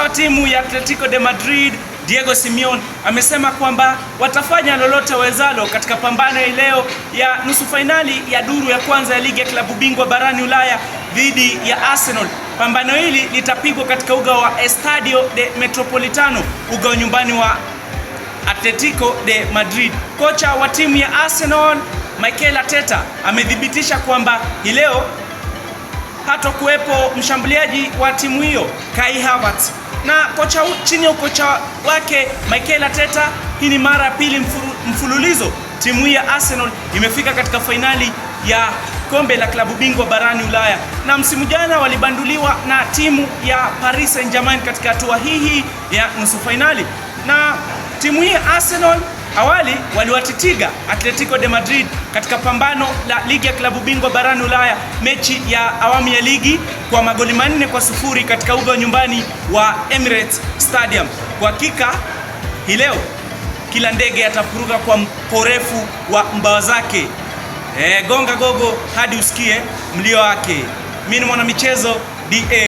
wa timu ya Atletico de Madrid Diego Simeone amesema kwamba watafanya lolote wezalo katika pambano ya leo ya nusu fainali ya duru ya kwanza ya ligi ya klabu bingwa barani Ulaya dhidi ya Arsenal. Pambano hili litapigwa katika uga wa Estadio de Metropolitano, uga wa nyumbani wa Atletico de Madrid. Kocha wa timu ya Arsenal Mikel Arteta amethibitisha kwamba leo hatakuwepo mshambuliaji wa timu hiyo Kai Havertz, na kocha chini ya kocha wake Mikel Arteta, hii ni mara ya pili mfululizo timu ya Arsenal imefika katika fainali ya kombe la klabu bingwa barani Ulaya, na msimu jana walibanduliwa na timu ya Paris Saint-Germain katika hatua hii ya nusu fainali. Na timu hii Arsenal awali waliwatitiga Atletico de Madrid katika pambano la ligi ya klabu bingwa barani Ulaya, mechi ya awamu ya ligi, kwa magoli 4-0 katika uga wa nyumbani wa Emirates Stadium. Kwa hakika hii leo kila ndege atafuruka kwa urefu wa mbawa zake. Gonga gogo hadi usikie mlio wake. Mimi ni mwana michezo DA.